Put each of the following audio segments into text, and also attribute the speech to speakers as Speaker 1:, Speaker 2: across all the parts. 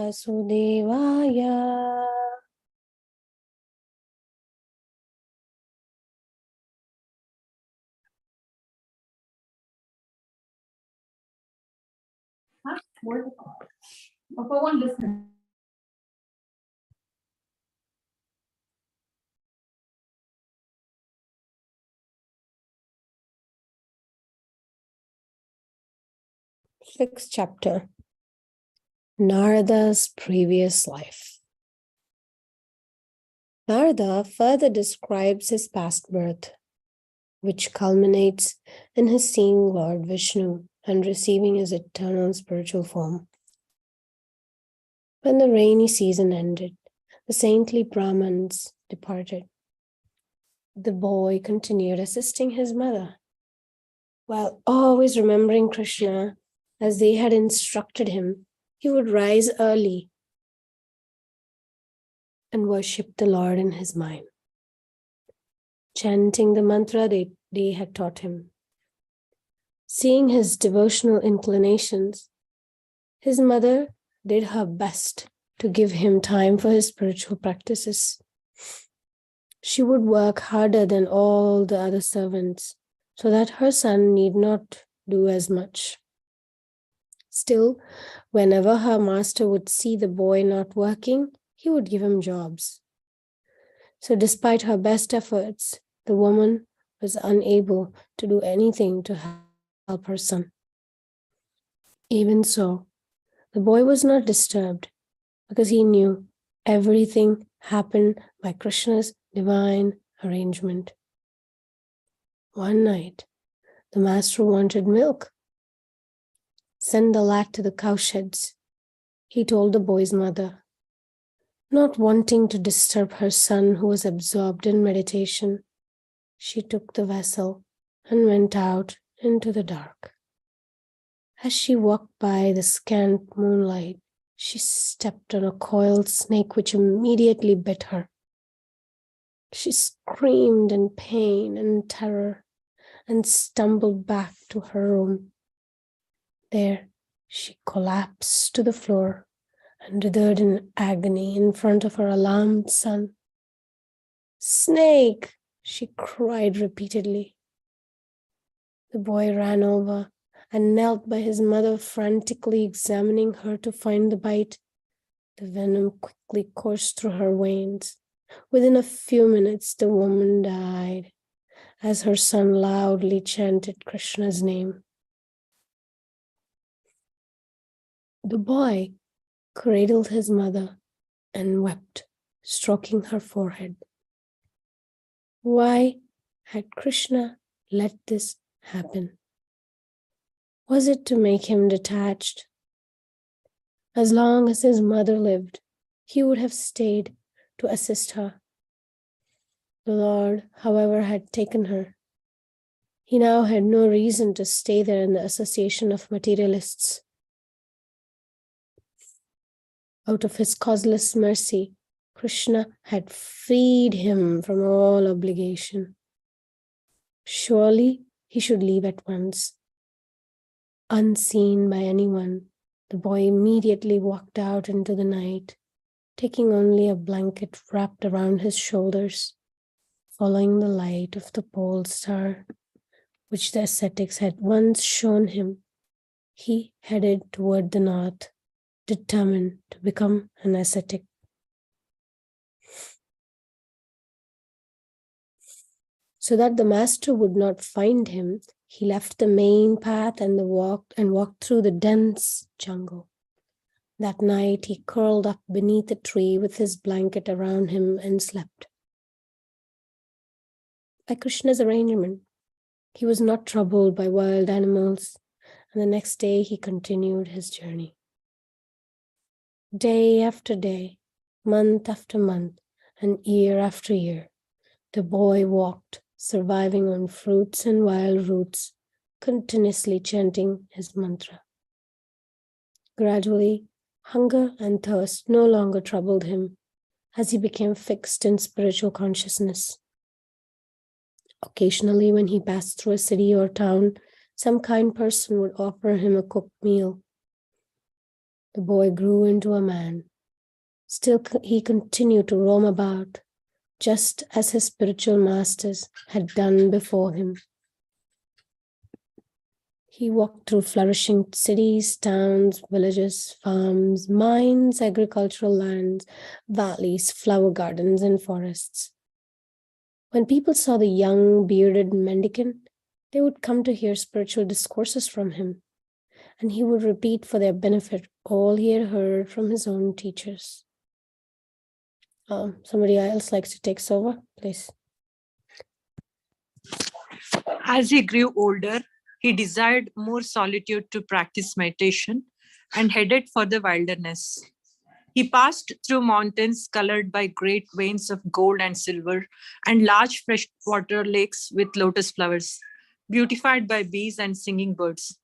Speaker 1: Vasudevaya. Sixth chapter, Narada's previous life. Narada further describes his past birth, which culminates in his seeing Lord Vishnu and receiving his eternal spiritual form. When the rainy season ended, the saintly Brahmins departed. The boy continued assisting his mother, while always remembering Krishna as they had instructed him. He would rise early and worship the Lord in his mind, chanting the mantra they had taught him. Seeing his devotional inclinations, his mother did her best to give him time for his spiritual practices. She would work harder than all the other servants so that her son need not do as much. Still, whenever her master would see the boy not working, he would give him jobs. So despite her best efforts, the woman was unable to do anything to help her son. Even so, the boy was not disturbed because he knew everything happened by Krishna's divine arrangement. One night, the master wanted milk. Send the lad to the cowsheds, he told the boy's mother. Not wanting to disturb her son who was absorbed in meditation, she took the vessel and went out into the dark. As she walked by the scant moonlight, she stepped on a coiled snake which immediately bit her. She screamed in pain and terror and stumbled back to her room. There, she collapsed to the floor and withered in agony in front of her alarmed son. "Snake!" she cried repeatedly. The boy ran over and knelt by his mother, frantically examining her to find the bite. The venom quickly coursed through her veins. Within a few minutes, the woman died as her son loudly chanted Krishna's name. The boy cradled his mother and wept, stroking her forehead. Why had Krishna let this happen? Was it to make him detached? As long as his mother lived, he would have stayed to assist her. The Lord, however, had taken her. He now had no reason to stay there in the association of materialists. Out of his causeless mercy, Krishna had freed him from all obligation. Surely he should leave at once. Unseen by anyone, the boy immediately walked out into the night, taking only a blanket wrapped around his shoulders, following the light of the pole star, which the ascetics had once shown him. He headed toward the north, determined to become an ascetic. So that the master would not find him, he left the main path and walked through the dense jungle. That night he curled up beneath a tree with his blanket around him and slept. By Krishna's arrangement, he was not troubled by wild animals, and the next day he continued his journey. Day after day, month after month, and year after year, the boy walked, surviving on fruits and wild roots, continuously chanting his mantra. Gradually, hunger and thirst no longer troubled him as he became fixed in spiritual consciousness. Occasionally, when he passed through a city or town, some kind person would offer him a cooked meal. the boy grew into a man. Still, he continued to roam about, just as his spiritual masters had done before him. He walked through flourishing cities, towns, villages, farms, mines, agricultural lands, valleys, flower gardens, and forests. When people saw the young, bearded mendicant, they would come to hear spiritual discourses from him, and he would repeat for their benefit all he had heard from his own teachers. Somebody else likes to take over, please.
Speaker 2: As he grew older, he desired more solitude to practice meditation and headed for the wilderness. He passed through mountains colored by great veins of gold and silver and large freshwater lakes with lotus flowers, beautified by bees and singing birds.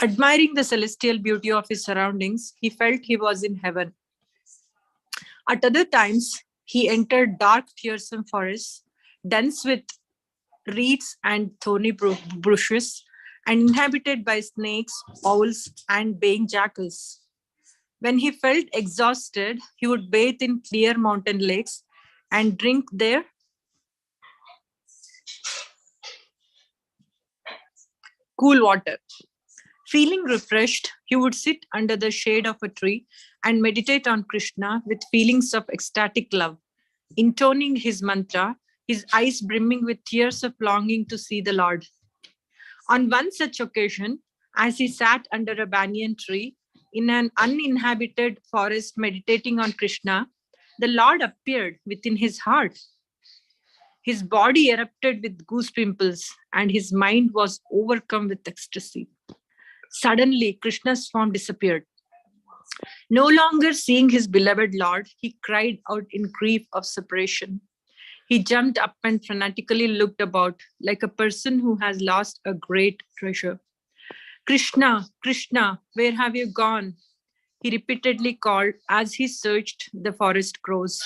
Speaker 2: Admiring the celestial beauty of his surroundings, he felt he was in heaven. At other times, he entered dark, fearsome forests, dense with reeds and thorny bushes, and inhabited by snakes, owls, and baying jackals. When he felt exhausted, he would bathe in clear mountain lakes and drink their cool water. Feeling refreshed, he would sit under the shade of a tree and meditate on Krishna with feelings of ecstatic love, intoning his mantra, his eyes brimming with tears of longing to see the Lord. On one such occasion, as he sat under a banyan tree in an uninhabited forest meditating on Krishna, the Lord appeared within his heart. His body erupted with goose pimples, and his mind was overcome with ecstasy. Suddenly, Krishna's form disappeared. No longer seeing his beloved Lord, he cried out in grief of separation. He jumped up and frantically looked about like a person who has lost a great treasure. Krishna, Krishna, where have you gone? He repeatedly called as he searched the forest groves.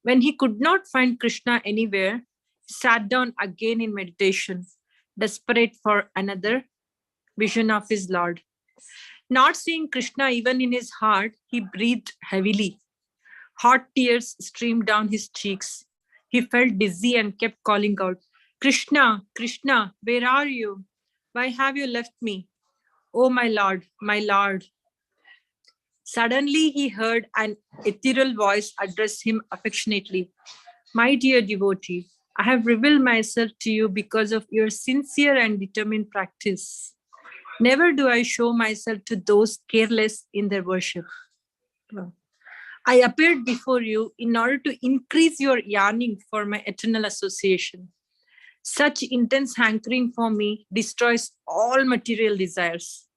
Speaker 2: When he could not find Krishna anywhere, he sat down again in meditation, desperate for another vision of his Lord. Not seeing Krishna even in his heart, he breathed heavily. Hot tears streamed down his cheeks. He felt dizzy and kept calling out, Krishna, Krishna, where are you? Why have you left me? Oh, my Lord, my Lord. Suddenly he heard an ethereal voice address him affectionately. My dear devotee, I have revealed myself to you because of your sincere and determined practice. Never do I show myself to those careless in their worship. I appeared before you in order to increase your yearning for my eternal association. Such intense hankering for me destroys all material desires.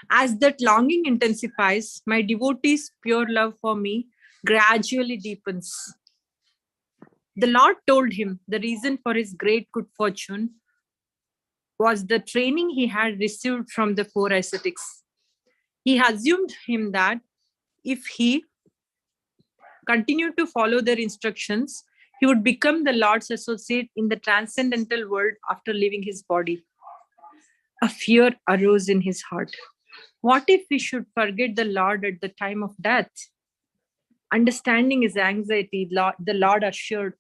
Speaker 2: As that longing intensifies, my devotee's pure love for me gradually deepens. The Lord told him the reason for his great good fortune was the training he had received from the four ascetics. He assumed him that if he continued to follow their instructions, he would become the Lord's associate in the transcendental world after leaving his body. A fear arose in his heart. What if he should forget the Lord at the time of death? Understanding his anxiety, the Lord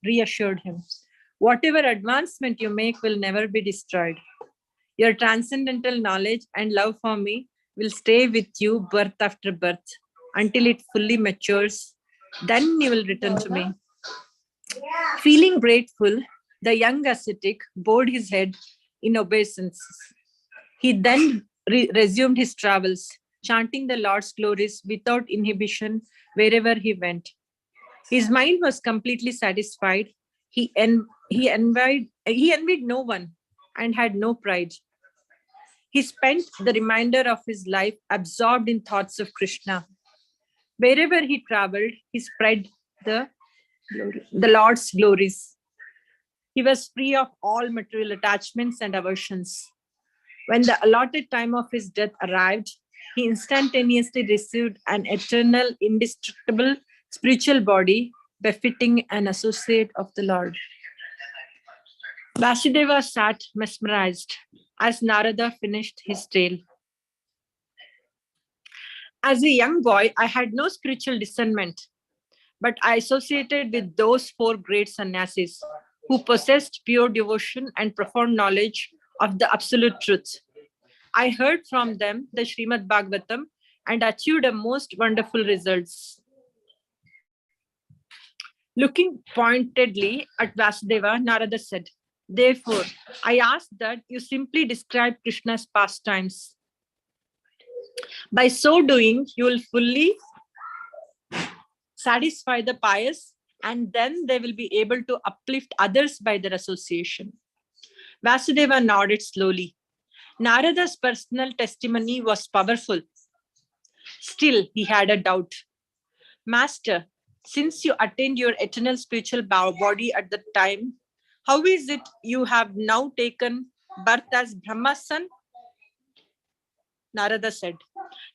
Speaker 2: reassured him. Whatever advancement you make will never be destroyed. Your transcendental knowledge and love for me will stay with you birth after birth until it fully matures. Then you will return to me. Feeling grateful, the young ascetic bowed his head in obeisance. He then resumed his travels, chanting the Lord's glories without inhibition wherever he went. His mind was completely satisfied. He envied no one and had no pride. He spent the remainder of his life absorbed in thoughts of Krishna. Wherever he traveled, he spread the Lord's glories. He was free of all material attachments and aversions. When the allotted time of his death arrived, he instantaneously received an eternal, indestructible spiritual body befitting an associate of the Lord. Vasudeva sat mesmerized as Narada finished his tale. As a young boy, I had no spiritual discernment, but I associated with those four great sannyasis who possessed pure devotion and profound knowledge of the absolute truth. I heard from them the Srimad Bhagavatam and achieved a most wonderful results. Looking pointedly at Vasudeva, Narada said, "Therefore, I ask that you simply describe Krishna's pastimes. By so doing, you will fully satisfy the pious, and then they will be able to uplift others by their association." Vasudeva nodded slowly. Narada's personal testimony was powerful. Still, he had a doubt. "Master, since you attained your eternal spiritual body at the time, how is it you have now taken birth as Brahma's son?" Narada said,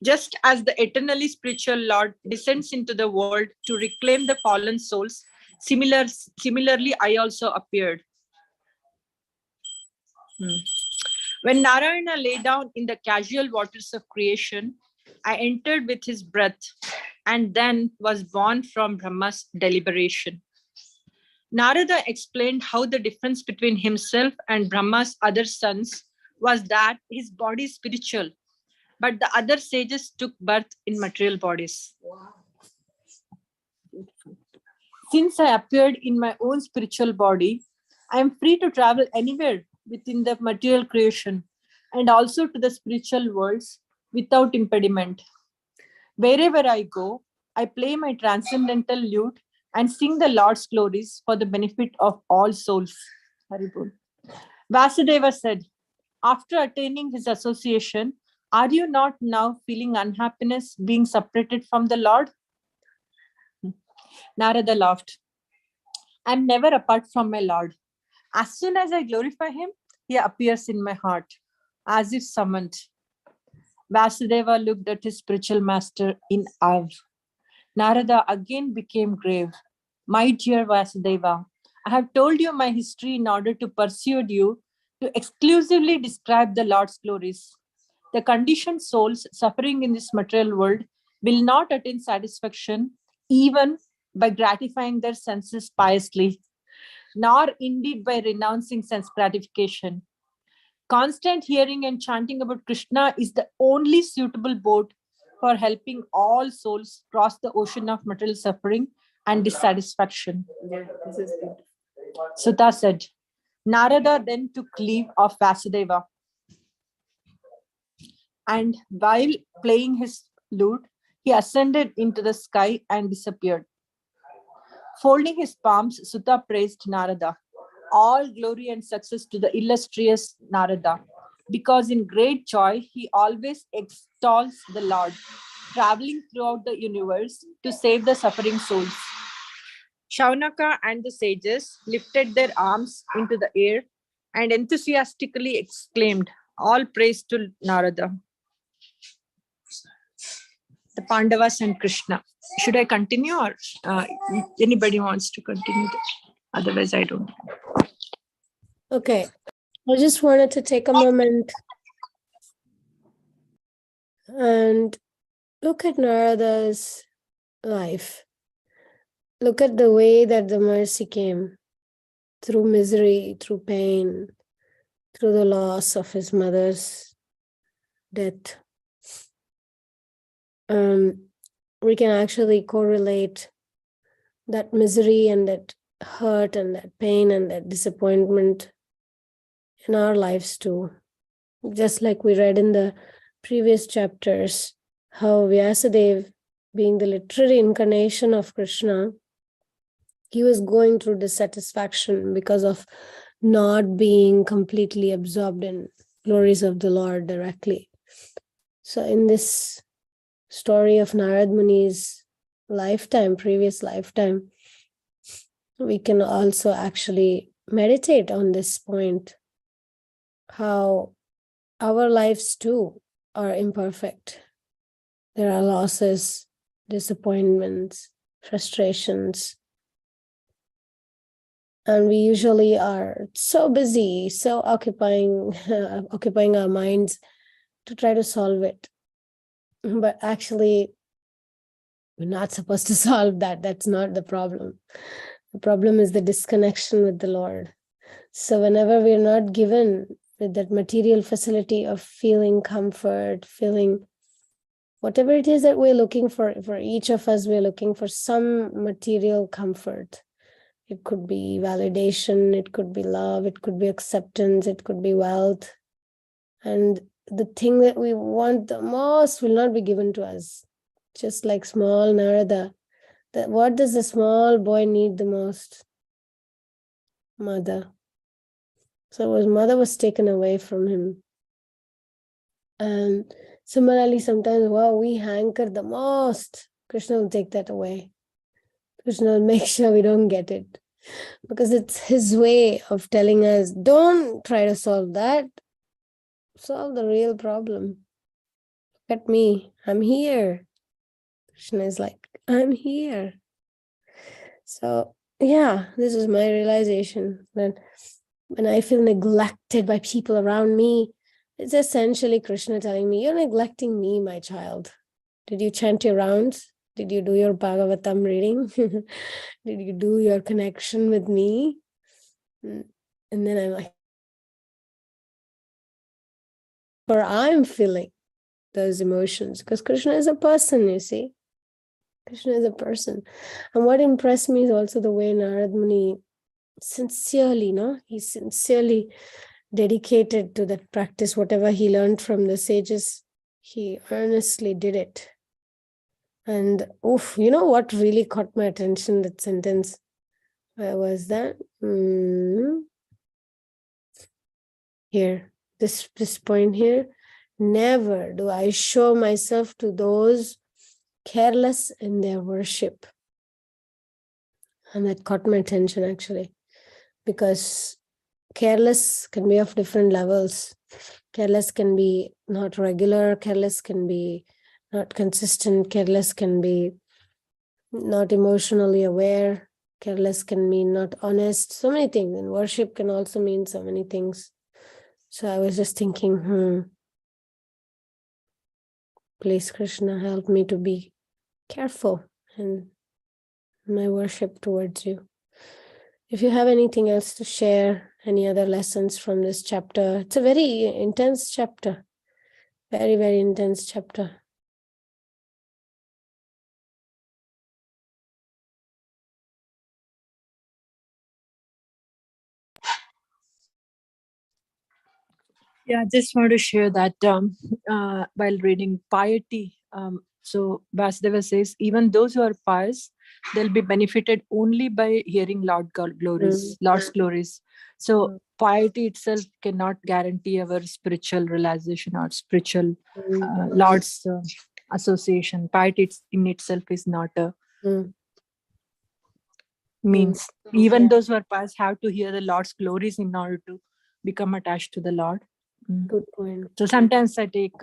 Speaker 2: "Just as the eternally spiritual Lord descends into the world to reclaim the fallen souls, similarly, I also appeared." When Narayana lay down in the casual waters of creation, I entered with his breath and then was born from Brahma's deliberation. Narada explained how the difference between himself and Brahma's other sons was that his body is spiritual, but the other sages took birth in material bodies. Since I appeared in my own spiritual body, I am free to travel anywhere within the material creation and also to the spiritual worlds without impediment. Wherever I go, I play my transcendental lute and sing the Lord's glories for the benefit of all souls. Haribol. Vasudeva said, "After attaining his association, are you not now feeling unhappiness being separated from the Lord?" Narada laughed. "I am never apart from my Lord. As soon as I glorify him, he appears in my heart, as if summoned." Vasudeva looked at his spiritual master in awe. Narada again became grave. "My dear Vasudeva, I have told you my history in order to persuade you to exclusively describe the Lord's glories. The conditioned souls suffering in this material world will not attain satisfaction even by gratifying their senses piously, nor indeed by renouncing sense gratification. Constant hearing and chanting about Krishna is the only suitable boat for helping all souls cross the ocean of material suffering and dissatisfaction."
Speaker 3: Yeah, this is good.
Speaker 2: Sutta said. Narada then took leave of Vasudeva, and while playing his lute, he ascended into the sky and disappeared. Folding his palms, Sutta praised Narada. "All glory and success to the illustrious Narada, because in great joy he always extols the Lord, traveling throughout the universe to save the suffering souls." Shaunaka and the sages lifted their arms into the air and enthusiastically exclaimed, "All praise to Narada." The Pandavas and Krishna. Should I continue, or anybody wants to continue? Otherwise, I don't.
Speaker 1: Okay. I just wanted to take a moment and look at Narada's life. Look at the way that the mercy came through misery, through pain, through the loss of his mother's death. We can actually correlate that misery and that hurt and that pain and that disappointment in our lives too. Just like we read in the previous chapters, how Vyasadeva, being the literary incarnation of Krishna, he was going through dissatisfaction because of not being completely absorbed in glories of the Lord directly. So in this story of Narad Muni's lifetime, previous lifetime, we can also actually meditate on this point, how our lives too are imperfect. There are losses, disappointments, frustrations. And we usually are so busy, so occupying our minds to try to solve it. But actually, we're not supposed to solve that. That's not the problem. The problem is the disconnection with the Lord. So whenever we're not given with that material facility of feeling comfort, feeling whatever it is that we're looking for each of us, we're looking for some material comfort. It could be validation, it could be love, it could be acceptance, it could be wealth. And the thing that we want the most will not be given to us. Just like small Narada, what does the small boy need the most? Mother. So his mother was taken away from him. And similarly, sometimes, wow, we hanker the most. Krishna will take that away. Krishna will make sure we don't get it. Because it's his way of telling us, don't try to solve that. Solve the real problem. Look at me. I'm here. Krishna is like, I'm here. So, yeah, this is my realization that when I feel neglected by people around me, it's essentially Krishna telling me, you're neglecting me, my child. Did you chant your rounds? Did you do your Bhagavatam reading? Did you do your connection with me? And then I'm like, or I'm feeling those emotions because Krishna is a person, you see. Krishna is a person. And what impressed me is also the way Narad Muni sincerely, he sincerely dedicated to that practice. Whatever he learned from the sages, he earnestly did it. And you know what really caught my attention, that sentence? Where was that? Here, this point here. Never do I show myself to those careless in their worship. And that caught my attention actually, because careless can be of different levels. Careless can be not regular, careless can be not consistent, careless can be not emotionally aware, careless can mean not honest, so many things. And worship can also mean so many things. So I was just thinking, please, Krishna, help me to be careful in my worship towards you. If you have anything else to share, any other lessons from this chapter, it's a very intense chapter, very, very intense chapter.
Speaker 2: Yeah, I just want to share that while reading piety. So Vasudeva says, even those who are pious, they'll be benefited only by hearing Lord's glories. So piety itself cannot guarantee our spiritual realization or spiritual Lord's association. Piety in itself is not a means. Even those who are pious have to hear the Lord's glories in order to become attached to the Lord.
Speaker 1: Good point.
Speaker 2: So sometimes I take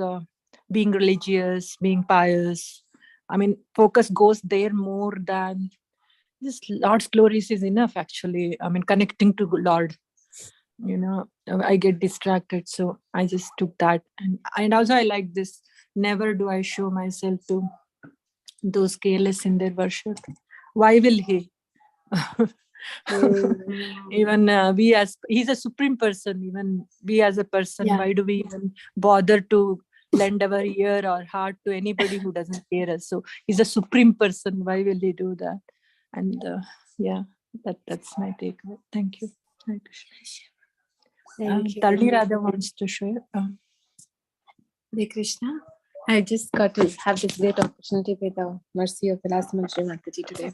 Speaker 2: being religious, being pious. I mean, focus goes there more than just Lord's glories is enough, actually. I mean, connecting to Lord, I get distracted. So I just took that. And also I like this. Never do I show myself to those careless in their worship. Why will he? Even we as he's a supreme person, even we as a person, why do we even bother to lend our ear or heart to anybody who doesn't care us? So he's a supreme person, why will he do that? And that's my take. Thank you. Thank you. Tarni Radha wants to share.
Speaker 3: Hare Krishna. I just got to have this great opportunity with the mercy of Vilasman Sri Mataji today.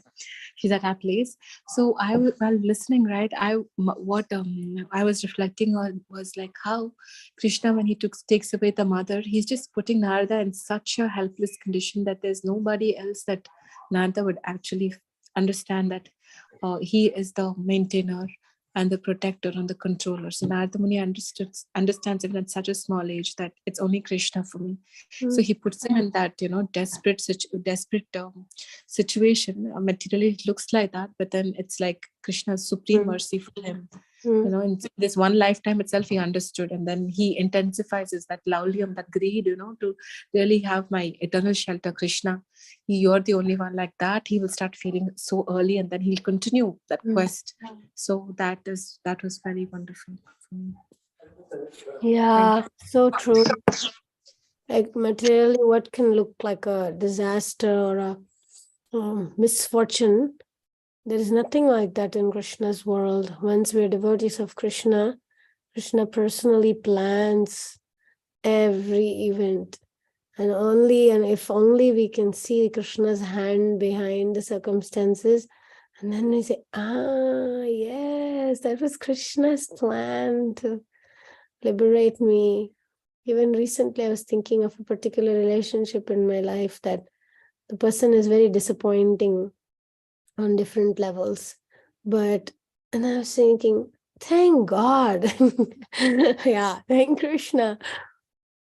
Speaker 3: She's at our place. So while listening, right, I was reflecting on was like how Krishna, when he takes away the mother, he's just putting Narada in such a helpless condition that there's nobody else that Narada would actually understand that he is the maintainer and the protector and the controller. So Narada Muni understands even at such a small age that it's only Krishna for me. So he puts him in that, desperate situation. Materially, it looks like that, but then it's like Krishna's supreme mercy for him
Speaker 1: Mm.
Speaker 3: In this one lifetime itself, he understood, and then he intensifies that laulyam, that greed, to really have my eternal shelter, Krishna. You're the only one like that. He will start feeling so early, and then he'll continue that
Speaker 1: Mm.
Speaker 3: quest. So that was very wonderful for me.
Speaker 1: Yeah, so true. Like materially, what can look like a disaster or a misfortune, there is nothing like that in Krishna's world. Once we're devotees of Krishna, Krishna personally plans every event. And if only we can see Krishna's hand behind the circumstances, and then we say, yes, that was Krishna's plan to liberate me. Even recently, I was thinking of a particular relationship in my life that the person is very disappointing on different levels. And I was thinking, thank God. Yeah, thank Krishna.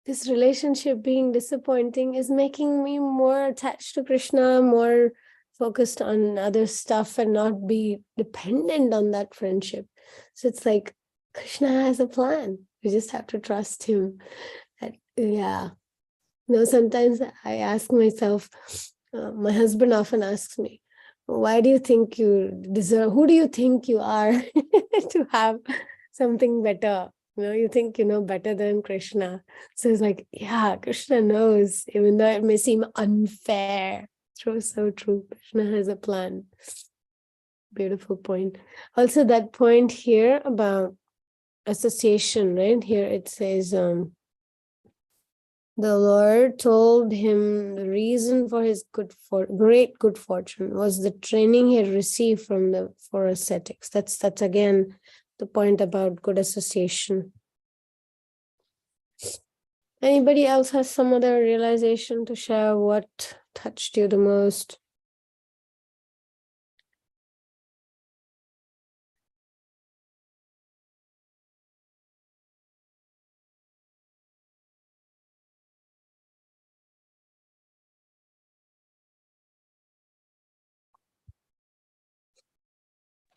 Speaker 1: This relationship being disappointing is making me more attached to Krishna, more focused on other stuff and not be dependent on that friendship. So it's like Krishna has a plan. We just have to trust him. Yeah. Sometimes I ask myself, my husband often asks me, why do you think you deserve, who do you think you are to have something better? You think you know better than Krishna. So it's like, yeah, Krishna knows, even though it may seem unfair. True, so true. Krishna has a plan. Beautiful point. Also, that point here about association, right? Here it says, the Lord told him the reason for his great good fortune was the training he had received from the for ascetics. That's again the point about good association. Anybody else has some other realization to share? What touched you the most?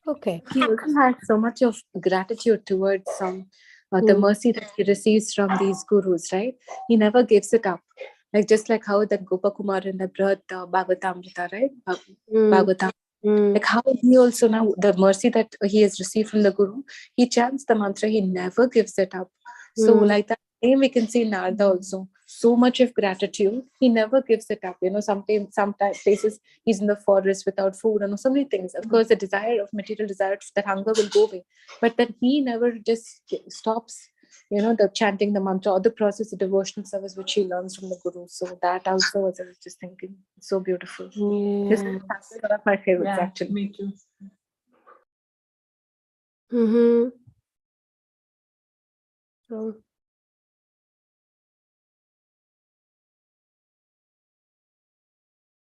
Speaker 1: Okay.
Speaker 3: He also had so much of gratitude towards the mercy that he receives from these gurus, right? He never gives it up. Like just like how that Gopakumar in the Brihad Bhagavatamrita, right? Bhagavatam. Like how he also now, the mercy that he has received from the Guru, he chants the mantra, he never gives it up. So like that same we can see Narada also. So much of gratitude, he never gives it up. Sometimes places he's in the forest without food and so many things. Of course, the desire of material desire, that hunger will go away. But that he never just stops, the chanting the mantra or the process of devotional service which he learns from the Guru. So that also was, I was just thinking, so beautiful. This is one of my favorites, actually.
Speaker 2: Me too.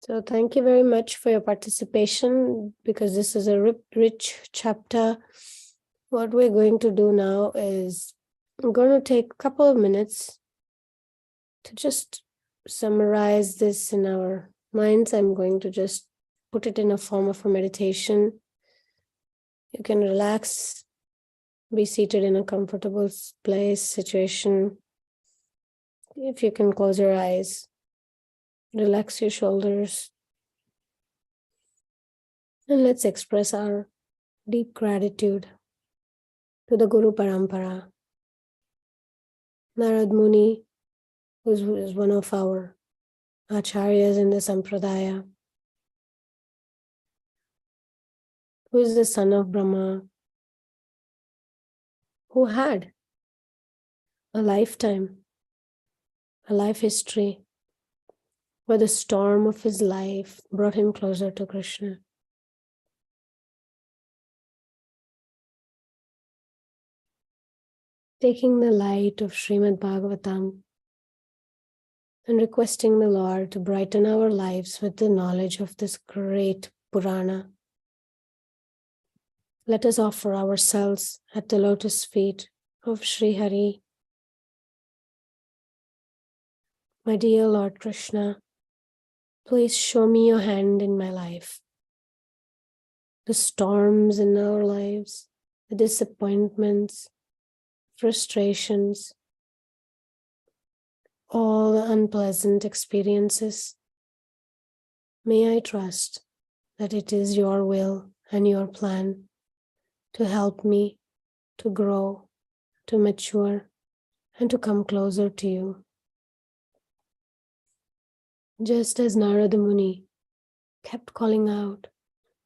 Speaker 1: So thank you very much for your participation, because this is a rich chapter. What we're going to do now is I'm going to take a couple of minutes to just summarize this in our minds. I'm going to just put it in a form of a meditation. You can relax, be seated in a comfortable place, situation. If you can close your eyes, relax your shoulders, and let's express our deep gratitude to the Guru Parampara. Narad Muni, who is one of our acharyas in the Sampradaya, who is the son of Brahma, who had a lifetime, a life history, where the storm of his life brought him closer to Krishna. Taking the light of Srimad Bhagavatam and requesting the Lord to brighten our lives with the knowledge of this great Purana. Let us offer ourselves at the lotus feet of Sri Hari. My dear Lord Krishna, please show me your hand in my life. The storms in our lives, the disappointments, frustrations, all the unpleasant experiences. May I trust that it is your will and your plan to help me to grow, to mature, and to come closer to you. Just as Narada Muni kept calling out,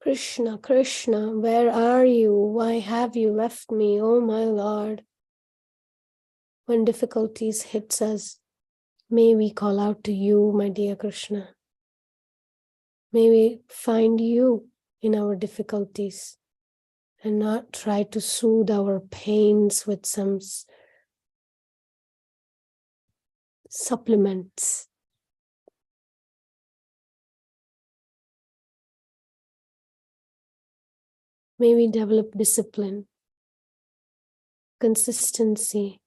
Speaker 1: Krishna, Krishna, where are you? Why have you left me, oh my Lord? When difficulties hits us, may we call out to you, my dear Krishna. May we find you in our difficulties and not try to soothe our pains with some supplements. May we develop discipline, consistency,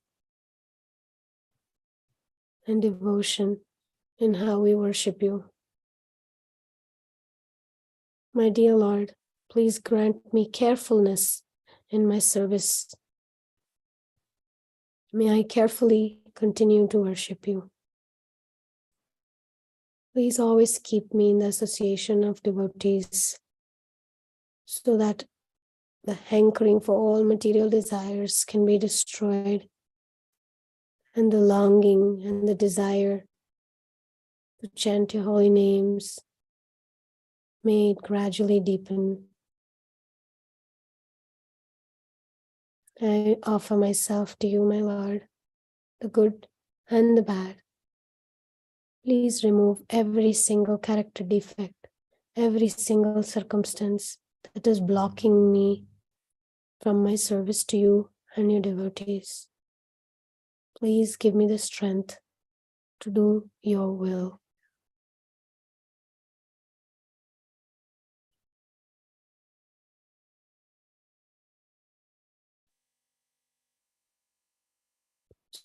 Speaker 1: and devotion in how we worship you. My dear Lord, please grant me carefulness in my service. May I carefully continue to worship you. Please always keep me in the association of devotees so that the hankering for all material desires can be destroyed and the longing and the desire to chant your holy names may it gradually deepen. I offer myself to you, my Lord, the good and the bad. Please remove every single character defect, every single circumstance that is blocking me from my service to you and your devotees. Please give me the strength to do your will.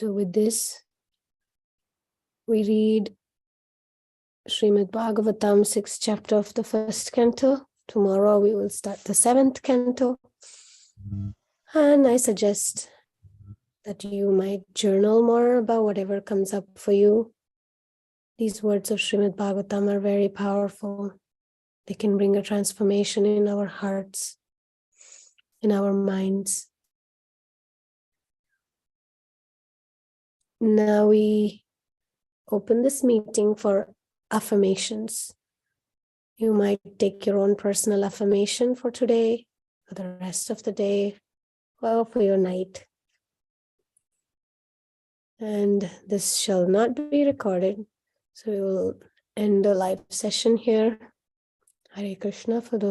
Speaker 1: So with this, we read Srimad Bhagavatam, 6th chapter of the 1st canto. Tomorrow we will start the 7th canto. And I suggest that you might journal more about whatever comes up for you. These words of Srimad Bhagavatam are very powerful. They can bring a transformation in our hearts, in our minds. Now we open this meeting for affirmations. You might take your own personal affirmation for today, for the rest of the day, or for your night. And this shall not be recorded. So we will end the live session here. Hare Krishna for those